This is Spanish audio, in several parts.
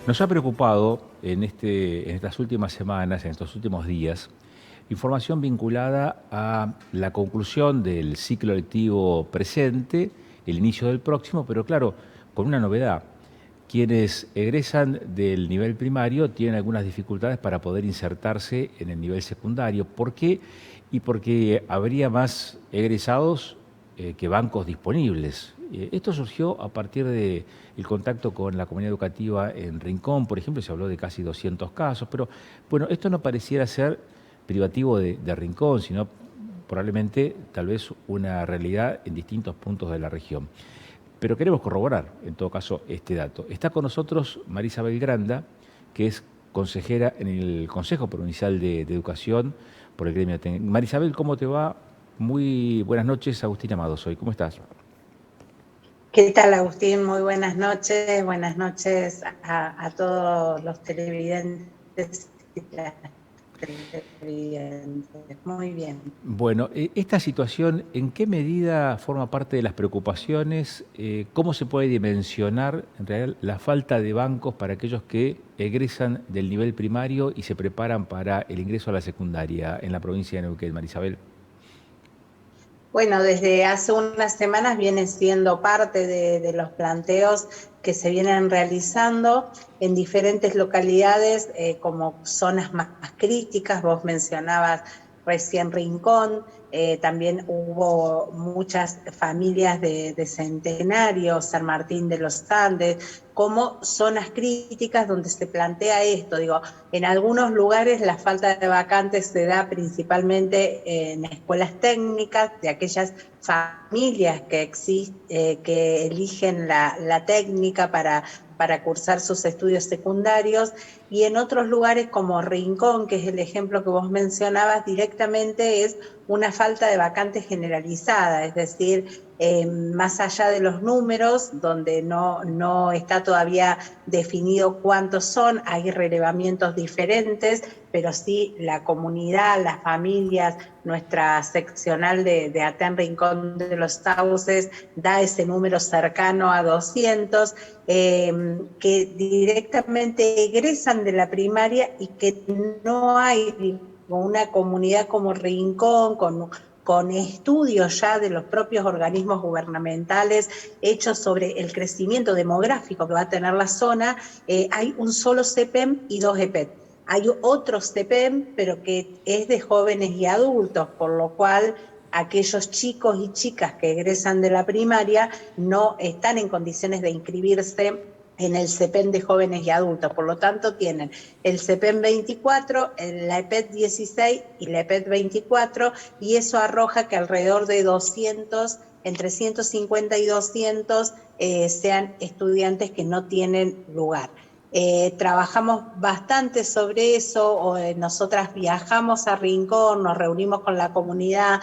Nos ha preocupado en estas últimas semanas, en estos últimos días, información vinculada a la conclusión del ciclo lectivo presente, el inicio del próximo, pero claro, con una novedad. Quienes egresan del nivel primario tienen algunas dificultades para poder insertarse en el nivel secundario. ¿Por qué? Y porque habría más egresados que bancos disponibles. Esto surgió a partir del contacto con la comunidad educativa en Rincón, por ejemplo, se habló de casi 200 casos, pero bueno, esto no pareciera ser privativo de Rincón, sino probablemente tal vez una realidad en distintos puntos de la región. Pero queremos corroborar, en todo caso, este dato. Está con nosotros Marisabel Granda, que es consejera en el Consejo Provincial de Educación por el gremio técnico. Marisabel, ¿cómo te va? Muy buenas noches, Agustín Amado soy. ¿Cómo estás? ¿Qué tal, Agustín? Muy buenas noches. Buenas noches a todos los televidentes y las televidentes. Muy bien. Bueno, esta situación, ¿en qué medida forma parte de las preocupaciones? ¿Cómo se puede dimensionar en realidad la falta de bancos para aquellos que egresan del nivel primario y se preparan para el ingreso a la secundaria en la provincia de Neuquén, Marisabel? Bueno, desde hace unas semanas viene siendo parte de los planteos que se vienen realizando en diferentes localidades como zonas más críticas. Vos mencionabas recién Rincón, también hubo muchas familias de Centenario, San Martín de los Andes, como zonas críticas donde se plantea esto. Digo, en algunos lugares la falta de vacantes se da principalmente en escuelas técnicas, de aquellas familias que eligen la técnica para cursar sus estudios secundarios, y en otros lugares como Rincón, que es el ejemplo que vos mencionabas, directamente es una falta de vacantes generalizada, es decir, más allá de los números, donde no está todavía definido cuántos son, hay relevamientos diferentes, pero sí la comunidad, las familias, nuestra seccional de Aten Rincón de los Sauces da ese número cercano a 200, que directamente egresan de la primaria y que no hay una comunidad como Rincón, con estudios ya de los propios organismos gubernamentales hechos sobre el crecimiento demográfico que va a tener la zona. Hay un solo CEPEM y 2 EPET. Hay otro CEPEM, pero que es de jóvenes y adultos, por lo cual aquellos chicos y chicas que egresan de la primaria no están en condiciones de inscribirse en el CEPEM de jóvenes y adultos. Por lo tanto, tienen el CEPEM 24, la EPET 16 y la EPET 24, y eso arroja que alrededor de 200, entre 150 y 200, sean estudiantes que no tienen lugar. Trabajamos bastante sobre eso. Nosotras viajamos a Rincón, nos reunimos con la comunidad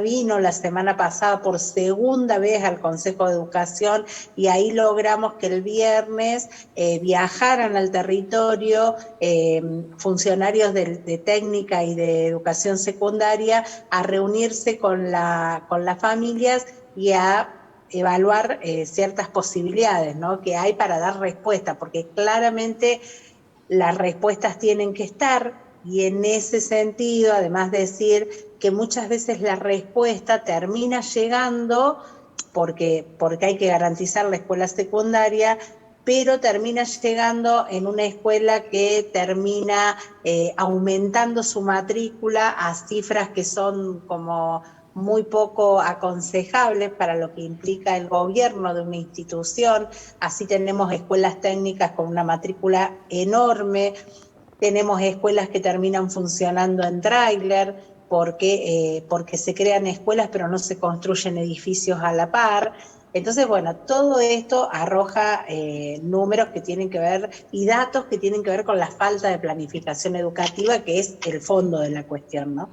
vino la semana pasada por segunda vez al Consejo de Educación, y ahí logramos que el viernes viajaran al territorio funcionarios de técnica y de educación secundaria a reunirse con las familias y a evaluar ciertas posibilidades, ¿no?, que hay para dar respuesta, porque claramente las respuestas tienen que estar, y en ese sentido, además de decir que muchas veces la respuesta termina llegando porque hay que garantizar la escuela secundaria, pero termina llegando en una escuela que termina aumentando su matrícula a cifras que son como muy poco aconsejables para lo que implica el gobierno de una institución. Así tenemos escuelas técnicas con una matrícula enorme, tenemos escuelas que terminan funcionando en tráiler porque se crean escuelas pero no se construyen edificios a la par. Entonces, bueno, todo esto arroja números que tienen que ver y datos que tienen que ver con la falta de planificación educativa, que es el fondo de la cuestión, ¿no?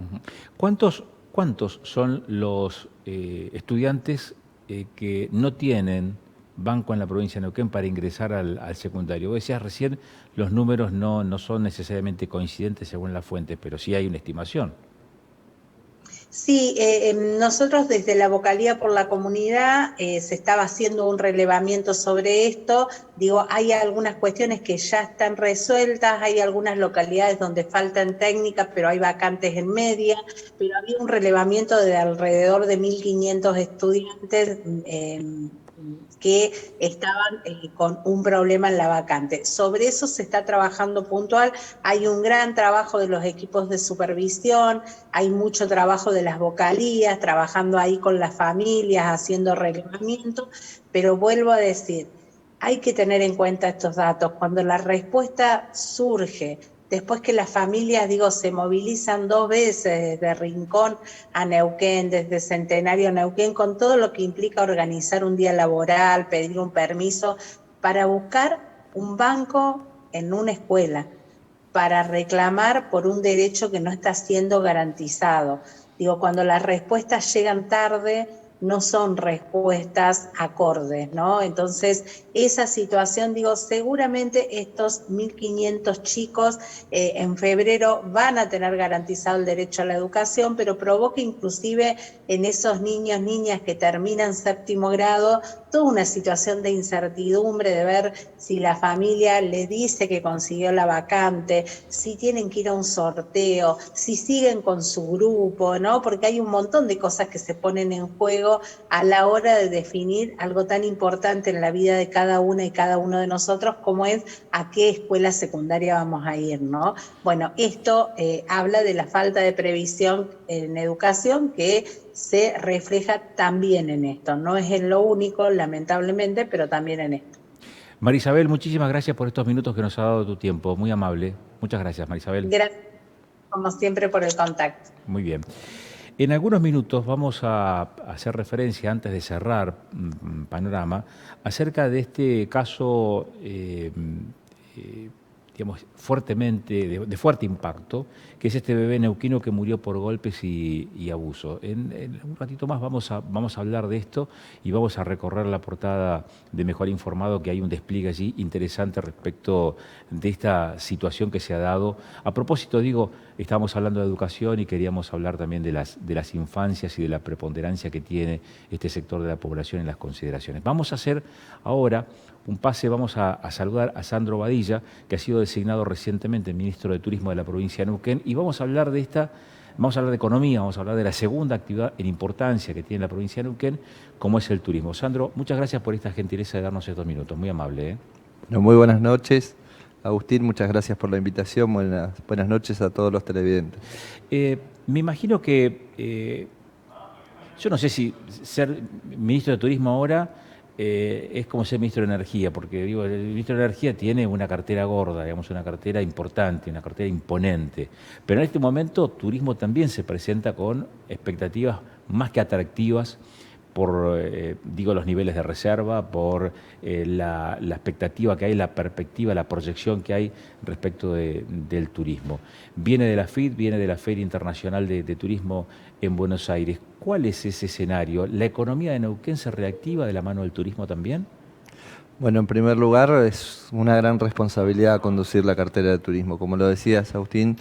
¿Cuántos son los estudiantes que no tienen banco en la provincia de Neuquén para ingresar al secundario? Vos decías recién, los números no son necesariamente coincidentes según las fuentes, pero sí hay una estimación. Sí, nosotros desde la Vocalía por la Comunidad se estaba haciendo un relevamiento sobre esto. Digo, hay algunas cuestiones que ya están resueltas, hay algunas localidades donde faltan técnicas, pero hay vacantes en media, pero había un relevamiento de alrededor de 1.500 estudiantes que estaban con un problema en la vacante. Sobre eso se está trabajando puntual, hay un gran trabajo de los equipos de supervisión, hay mucho trabajo de las vocalías, trabajando ahí con las familias, haciendo relevamiento, pero vuelvo a decir, hay que tener en cuenta estos datos. Cuando la respuesta surge, después que las familias, digo, se movilizan 2 veces desde Rincón a Neuquén, desde Centenario a Neuquén, con todo lo que implica organizar un día laboral, pedir un permiso, para buscar un banco en una escuela, para reclamar por un derecho que no está siendo garantizado. Digo, cuando las respuestas llegan tarde, no son respuestas acordes, ¿no? Entonces, esa situación, digo, seguramente estos 1.500 chicos en febrero van a tener garantizado el derecho a la educación, pero provoca inclusive en esos niños, niñas que terminan 7º grado, toda una situación de incertidumbre, de ver si la familia le dice que consiguió la vacante, si tienen que ir a un sorteo, si siguen con su grupo, ¿no? Porque hay un montón de cosas que se ponen en juego a la hora de definir algo tan importante en la vida de cada una y cada uno de nosotros como es a qué escuela secundaria vamos a ir, ¿no? Bueno, esto habla de la falta de previsión en educación que se refleja también en esto. No es en lo único, lamentablemente, pero también en esto. Marisabel, muchísimas gracias por estos minutos que nos ha dado tu tiempo. Muy amable. Muchas gracias, Marisabel. Gracias, como siempre, por el contacto. Muy bien. En algunos minutos vamos a hacer referencia, antes de cerrar Panorama, acerca de este caso, digamos, de fuerte impacto, que es este bebé neuquino que murió por golpes y abuso. En un ratito más vamos a hablar de esto y vamos a recorrer la portada de Mejor Informado, que hay un despliegue allí interesante respecto de esta situación que se ha dado. A propósito, digo, estábamos hablando de educación y queríamos hablar también de las infancias y de la preponderancia que tiene este sector de la población en las consideraciones. Vamos a hacer ahora un pase, vamos a saludar a Sandro Badilla, que ha sido designado recientemente ministro de Turismo de la provincia de Neuquén, y vamos a hablar de economía, vamos a hablar de la segunda actividad en importancia que tiene la provincia de Neuquén, como es el turismo. Sandro, muchas gracias por esta gentileza de darnos estos minutos, muy amable. Bueno, muy buenas noches. Agustín, muchas gracias por la invitación. Buenas noches a todos los televidentes. Me imagino que, yo no sé si ser ministro de Turismo ahora es como ser ministro de Energía, porque digo, el ministro de Energía tiene una cartera gorda, digamos, una cartera importante, una cartera imponente. Pero en este momento turismo también se presenta con expectativas más que atractivas por, digo, los niveles de reserva, por la expectativa que hay, la perspectiva, la proyección que hay respecto del turismo. Viene de la FIT, viene de la Feria Internacional de Turismo en Buenos Aires. ¿Cuál es ese escenario? ¿La economía de Neuquén se reactiva de la mano del turismo también? Bueno, en primer lugar, es una gran responsabilidad conducir la cartera de turismo. Como lo decías, Agustín,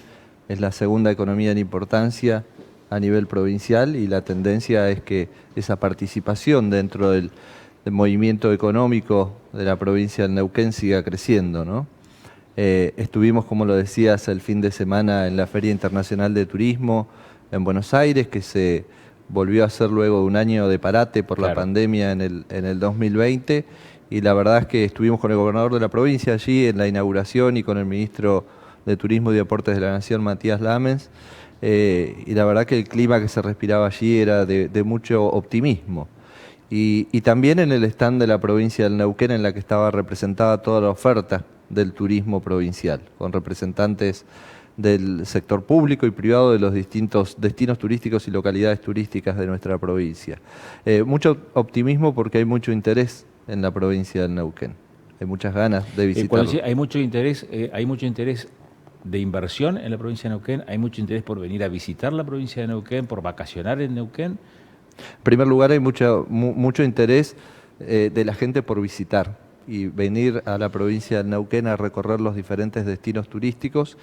es la segunda economía en importancia a nivel provincial y la tendencia es que esa participación dentro del movimiento económico de la provincia de Neuquén siga creciendo, ¿no? Estuvimos, como lo decías, el fin de semana en la Feria Internacional de Turismo en Buenos Aires, que se volvió a hacer luego de un año de parate por la pandemia en el 2020, y la verdad es que estuvimos con el gobernador de la provincia allí en la inauguración y con el ministro de Turismo y Deportes de la Nación, Matías Lamens, y la verdad que el clima que se respiraba allí era de mucho optimismo. Y también en el stand de la provincia del Neuquén, en la que estaba representada toda la oferta del turismo provincial, con representantes del sector público y privado de los distintos destinos turísticos y localidades turísticas de nuestra provincia. Mucho optimismo porque hay mucho interés en la provincia del Neuquén. Hay muchas ganas de visitarlo. Hay mucho interés de inversión en la provincia de Neuquén, hay mucho interés por venir a visitar la provincia de Neuquén, por vacacionar en Neuquén. En primer lugar, hay mucho interés de la gente por visitar. y venir a la provincia del Neuquén a recorrer los diferentes destinos turísticos.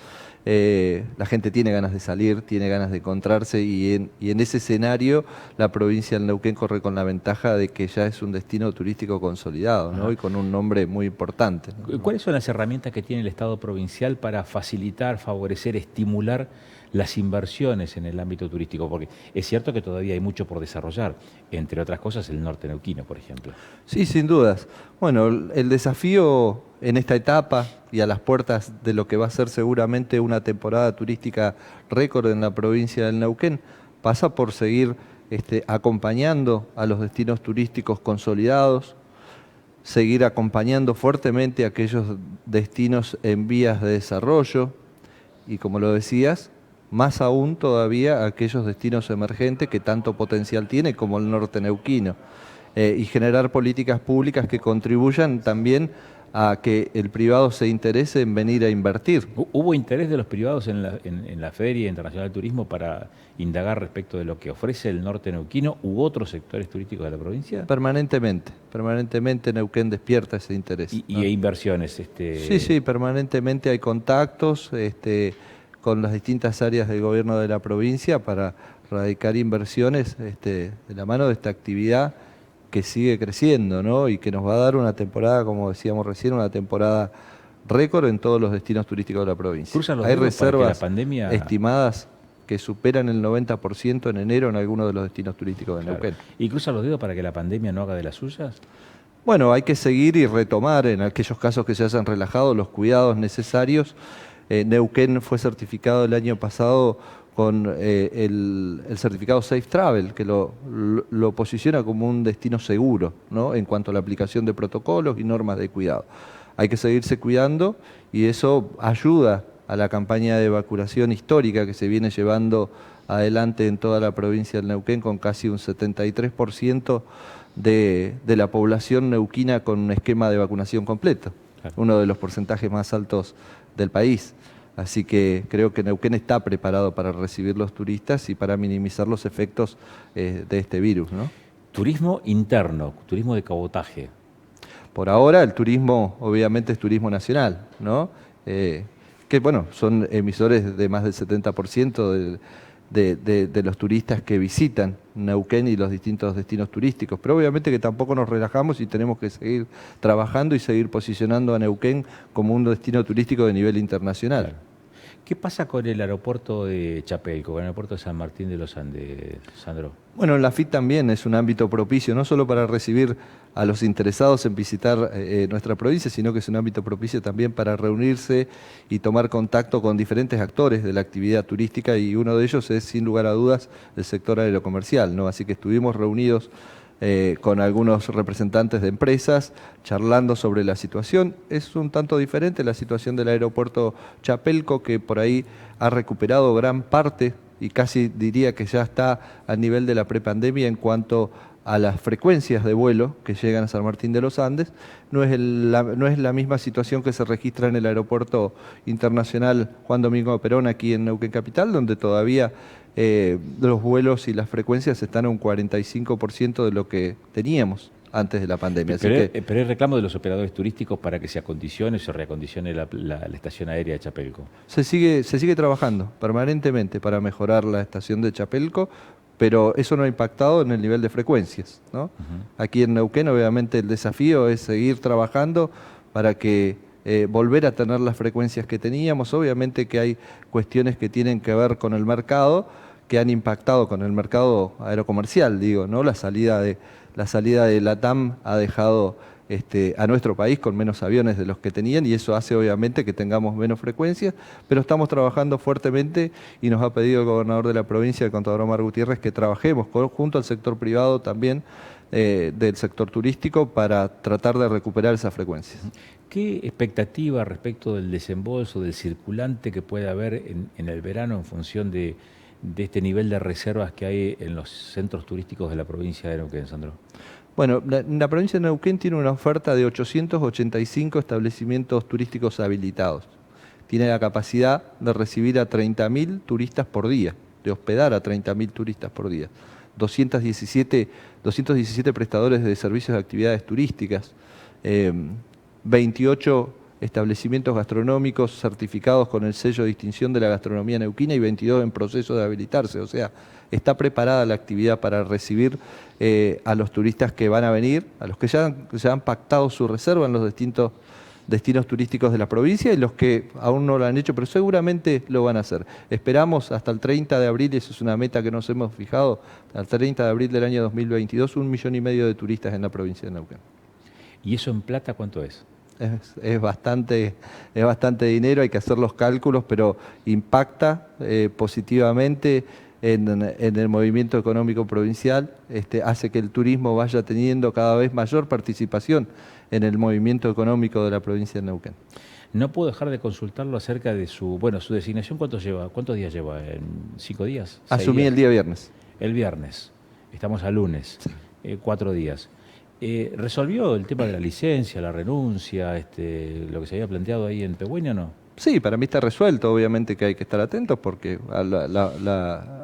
La gente tiene ganas de salir, tiene ganas de encontrarse y en ese escenario la provincia del Neuquén corre con la ventaja de que ya es un destino turístico consolidado, ¿no? Y con un nombre muy importante, ¿no? ¿Cuáles son las herramientas que tiene el Estado provincial para facilitar, favorecer, estimular las inversiones en el ámbito turístico? Porque es cierto que todavía hay mucho por desarrollar, entre otras cosas el norte neuquino, por ejemplo. Sí, sin dudas. Bueno, el desafío en esta etapa y a las puertas de lo que va a ser seguramente una temporada turística récord en la provincia del Neuquén pasa por seguir acompañando a los destinos turísticos consolidados, seguir acompañando fuertemente a aquellos destinos en vías de desarrollo y, como lo decías, más aún todavía aquellos destinos emergentes que tanto potencial tiene como el norte neuquino, y generar políticas públicas que contribuyan también a que el privado se interese en venir a invertir. ¿Hubo interés de los privados en la Feria Internacional de Turismo para indagar respecto de lo que ofrece el norte neuquino u otros sectores turísticos de la provincia? Permanentemente Neuquén despierta ese interés. ¿Y inversiones? Sí, permanentemente hay contactos con las distintas áreas del gobierno de la provincia para radicar inversiones de la mano de esta actividad que sigue creciendo, ¿no? Y que nos va a dar una temporada, como decíamos recién, una temporada récord en todos los destinos turísticos de la provincia. Hay reservas estimadas que superan el 90% en enero en algunos de los destinos turísticos de Neuquén. ¿Y cruzan los dedos para que la pandemia no haga de las suyas? Bueno, hay que seguir y retomar en aquellos casos que se hayan relajado los cuidados necesarios. Neuquén fue certificado el año pasado con el certificado Safe Travel, que lo posiciona como un destino seguro, ¿no? En cuanto a la aplicación de protocolos y normas de cuidado. Hay que seguirse cuidando y eso ayuda a la campaña de vacunación histórica que se viene llevando adelante en toda la provincia del Neuquén, con casi un 73% de la población neuquina con un esquema de vacunación completo, uno de los porcentajes más altos del país. Así que creo que Neuquén está preparado para recibir los turistas y para minimizar los efectos de este virus, ¿no? Turismo interno, turismo de cabotaje. Por ahora el turismo obviamente es turismo nacional, ¿no? Que bueno, son emisores de más del 70% de los turistas que visitan Neuquén y los distintos destinos turísticos, pero obviamente que tampoco nos relajamos y tenemos que seguir trabajando y seguir posicionando a Neuquén como un destino turístico de nivel internacional. Claro. ¿Qué pasa con el aeropuerto de Chapelco, con el aeropuerto de San Martín de los Andes, Sandro? Bueno, la FIT también es un ámbito propicio, no solo para recibir a los interesados en visitar nuestra provincia, sino que es un ámbito propicio también para reunirse y tomar contacto con diferentes actores de la actividad turística, y uno de ellos es, sin lugar a dudas, el sector aerocomercial, ¿no? Así que estuvimos reunidos con algunos representantes de empresas, charlando sobre la situación. Es un tanto diferente la situación del aeropuerto Chapelco, que por ahí ha recuperado gran parte y casi diría que ya está al nivel de la prepandemia en cuanto a las frecuencias de vuelo que llegan a San Martín de los Andes. No es la misma situación que se registra en el aeropuerto internacional Juan Domingo Perón aquí en Neuquén Capital, donde todavía los vuelos y las frecuencias están a un 45% de lo que teníamos antes de la pandemia. Pero hay reclamo de los operadores turísticos para que se acondicione o se reacondicione la estación aérea de Chapelco. Se sigue trabajando permanentemente para mejorar la estación de Chapelco, pero eso no ha impactado en el nivel de frecuencias, ¿no? Aquí en Neuquén obviamente el desafío es seguir trabajando para que volver a tener las frecuencias que teníamos. Obviamente que hay cuestiones que tienen que ver con el mercado, que han impactado con el mercado aerocomercial, digo, ¿no? La salida de LATAM ha dejado a nuestro país con menos aviones de los que tenían, y eso hace obviamente que tengamos menos frecuencias, pero estamos trabajando fuertemente y nos ha pedido el gobernador de la provincia, el contador Omar Gutiérrez, que trabajemos junto al sector privado también, del sector turístico, para tratar de recuperar esas frecuencias. ¿Qué expectativa respecto del desembolso, del circulante que puede haber en el verano en función de este nivel de reservas que hay en los centros turísticos de la provincia de Neuquén, Sandro? Bueno, la provincia de Neuquén tiene una oferta de 885 establecimientos turísticos habilitados. Tiene la capacidad de recibir a 30.000 turistas por día, de hospedar a 30.000 turistas por día. 217 prestadores de servicios de actividades turísticas. 28 establecimientos gastronómicos certificados con el sello de distinción de la gastronomía neuquina y 22 en proceso de habilitarse. O sea, está preparada la actividad para recibir a los turistas que van a venir, a los que ya han pactado su reserva en los distintos destinos turísticos de la provincia y los que aún no lo han hecho, pero seguramente lo van a hacer. Esperamos hasta el 30 de abril, eso es una meta que nos hemos fijado, hasta el 30 de abril del año 2022, 1,5 millones de turistas en la provincia de Neuquén. ¿Y eso en plata cuánto es? Es bastante dinero, hay que hacer los cálculos, pero impacta positivamente en el movimiento económico provincial, hace que el turismo vaya teniendo cada vez mayor participación en el movimiento económico de la provincia de Neuquén. No puedo dejar de consultarlo acerca de su designación. ¿Cuántos días lleva? ¿En 5 días? Asumí el día viernes. El viernes. Estamos a lunes. Sí. 4 días. ¿Resolvió el tema de la licencia, la renuncia, lo que se había planteado ahí en Pehuen o no? Sí, para mí está resuelto. Obviamente que hay que estar atentos porque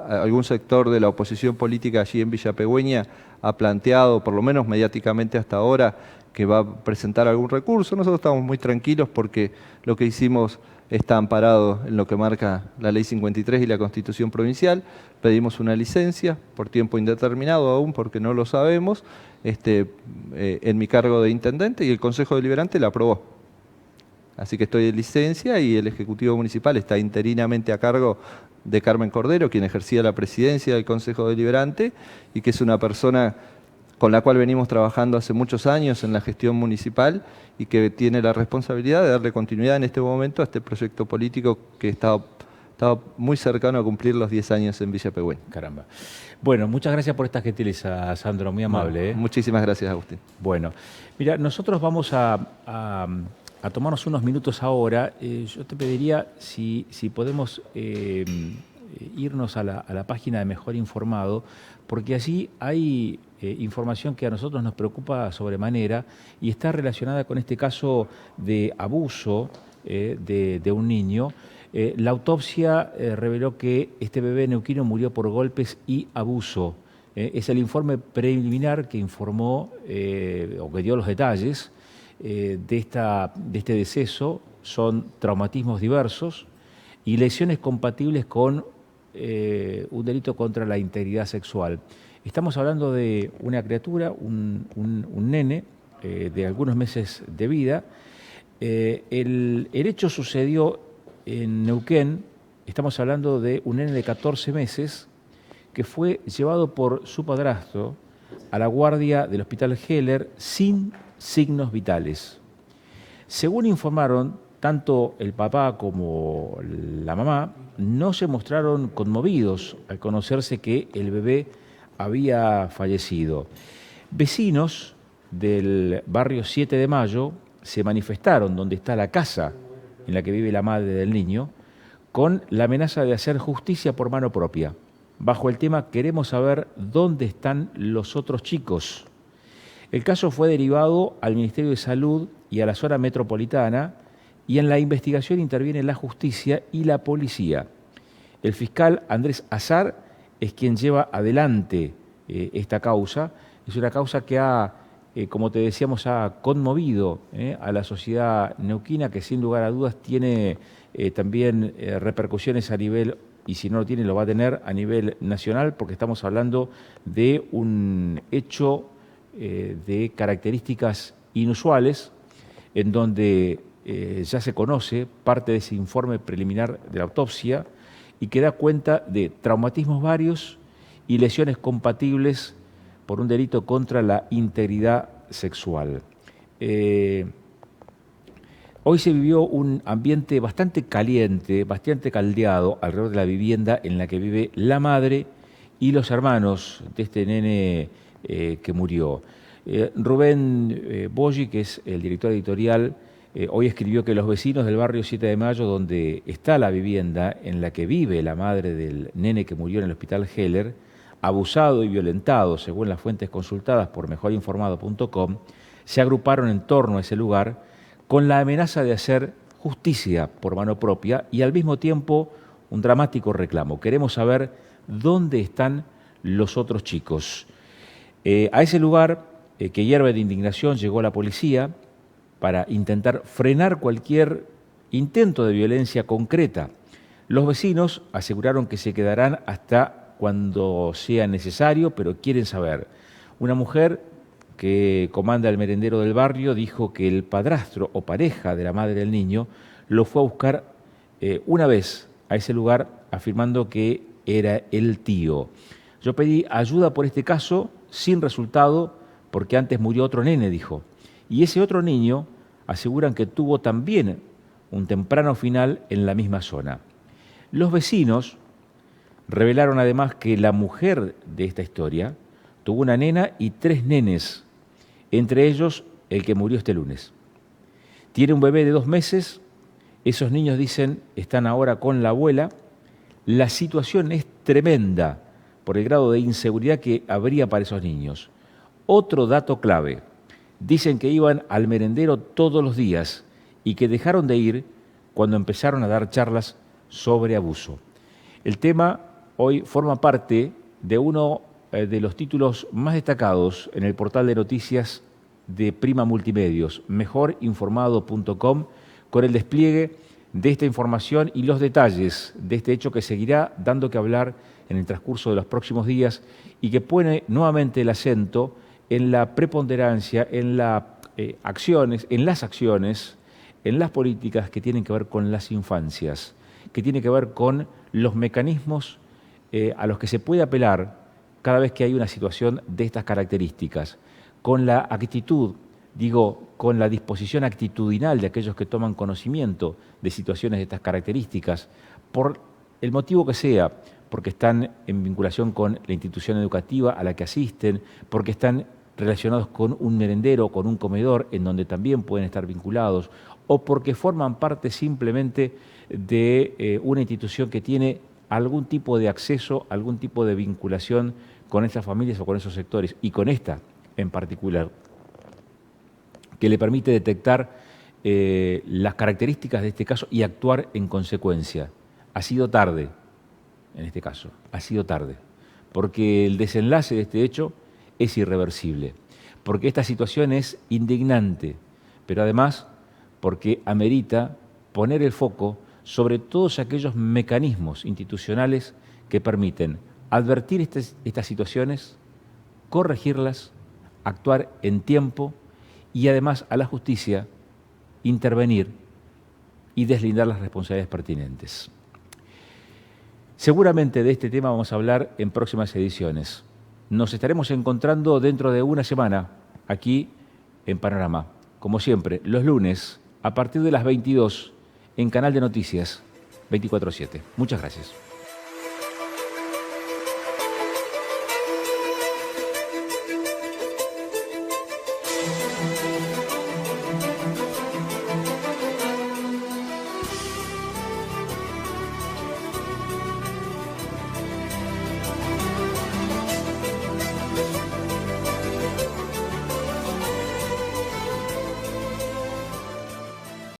algún sector de la oposición política allí en Villa Pehuen ha planteado, por lo menos mediáticamente hasta ahora, que va a presentar algún recurso. Nosotros estamos muy tranquilos porque lo que hicimos está amparado en lo que marca la Ley 53 y la Constitución Provincial. Pedimos una licencia por tiempo indeterminado aún porque no lo sabemos, en mi cargo de intendente, y el Consejo Deliberante la aprobó. Así que estoy de licencia y el Ejecutivo Municipal está interinamente a cargo de Carmen Cordero, quien ejercía la presidencia del Consejo Deliberante y que es una persona con la cual venimos trabajando hace muchos años en la gestión municipal y que tiene la responsabilidad de darle continuidad en este momento a este proyecto político que estaba muy cercano a cumplir los 10 años en Villa Pehuen. Caramba. Bueno, muchas gracias por esta gentileza, Sandro, muy amable. Muchísimas gracias, Agustín. Bueno, mira, nosotros vamos a tomarnos unos minutos ahora. Yo te pediría si podemos irnos a la página de Mejor Informado, porque allí hay información que a nosotros nos preocupa sobremanera y está relacionada con este caso de abuso de un niño. La autopsia reveló que este bebé neuquino murió por golpes y abuso. Es el informe preliminar que informó o que dio los detalles de este deceso. Son traumatismos diversos y lesiones compatibles con un delito contra la integridad sexual. Estamos hablando de una criatura, un nene de algunos meses de vida. El hecho sucedió en Neuquén. Estamos hablando de un nene de 14 meses que fue llevado por su padrastro a la guardia del Hospital Heller sin signos vitales. Según informaron, tanto el papá como la mamá no se mostraron conmovidos al conocerse que el bebé había fallecido. Vecinos del barrio 7 de Mayo se manifestaron donde está la casa en la que vive la madre del niño, con la amenaza de hacer justicia por mano propia. Bajo el tema "Queremos saber dónde están los otros chicos". El caso fue derivado al Ministerio de Salud y a la zona metropolitana, y en la investigación interviene la justicia y la policía. El fiscal Andrés Azar es quien lleva adelante esta causa. Es una causa que como te decíamos, ha conmovido a la sociedad neuquina, que sin lugar a dudas tiene también repercusiones a nivel, y si no lo tiene lo va a tener a nivel nacional, porque estamos hablando de un hecho de características inusuales, en donde ya se conoce parte de ese informe preliminar de la autopsia y que da cuenta de traumatismos varios y lesiones compatibles por un delito contra la integridad sexual. Hoy se vivió un ambiente bastante caliente, bastante caldeado alrededor de la vivienda en la que vive la madre y los hermanos de este nene que murió. Rubén Boggi, que es el director editorial, hoy escribió que los vecinos del barrio 7 de Mayo, donde está la vivienda en la que vive la madre del nene que murió en el Hospital Heller, abusado y violentado, según las fuentes consultadas por mejorinformado.com, se agruparon en torno a ese lugar con la amenaza de hacer justicia por mano propia y al mismo tiempo un dramático reclamo. Queremos saber dónde están los otros chicos. A ese lugar, que hierve de indignación, llegó la policía para intentar frenar cualquier intento de violencia concreta. Los vecinos aseguraron que se quedarán hasta cuando sea necesario, pero quieren saber. Una mujer que comanda el merendero del barrio dijo que el padrastro o pareja de la madre del niño lo fue a buscar una vez a ese lugar, afirmando que era el tío. Yo pedí ayuda por este caso sin resultado porque antes murió otro nene, dijo. Y ese otro niño aseguran que tuvo también un temprano final en la misma zona. Los vecinos revelaron además que la mujer de esta historia tuvo una nena y 3 nenes, entre ellos el que murió este lunes. Tiene un bebé de 2 meses, esos niños dicen están ahora con la abuela. La situación es tremenda por el grado de inseguridad que habría para esos niños. Otro dato clave, dicen que iban al merendero todos los días y que dejaron de ir cuando empezaron a dar charlas sobre abuso. El tema hoy forma parte de uno de los títulos más destacados en el portal de noticias de Prima Multimedios, mejorinformado.com, con el despliegue de esta información y los detalles de este hecho que seguirá dando que hablar en el transcurso de los próximos días y que pone nuevamente el acento en la preponderancia, en las acciones, en las políticas que tienen que ver con las infancias, que tienen que ver con los mecanismos a los que se puede apelar cada vez que hay una situación de estas características, con la actitud, con la disposición actitudinal de aquellos que toman conocimiento de situaciones de estas características, por el motivo que sea, porque están en vinculación con la institución educativa a la que asisten, porque están relacionados con un merendero, con un comedor, en donde también pueden estar vinculados, o porque forman parte simplemente de una institución que tiene algún tipo de acceso, algún tipo de vinculación con estas familias o con esos sectores, y con esta en particular, que le permite detectar las características de este caso y actuar en consecuencia. Ha sido tarde, en este caso, ha sido tarde, porque el desenlace de este hecho es irreversible, porque esta situación es indignante, pero además porque amerita poner el foco sobre todos aquellos mecanismos institucionales que permiten advertir estas situaciones, corregirlas, actuar en tiempo y además a la justicia intervenir y deslindar las responsabilidades pertinentes. Seguramente de este tema vamos a hablar en próximas ediciones. Nos estaremos encontrando dentro de una semana aquí en Panorama, como siempre, los lunes a partir de las 22 en Canal de Noticias 24/7. Muchas gracias.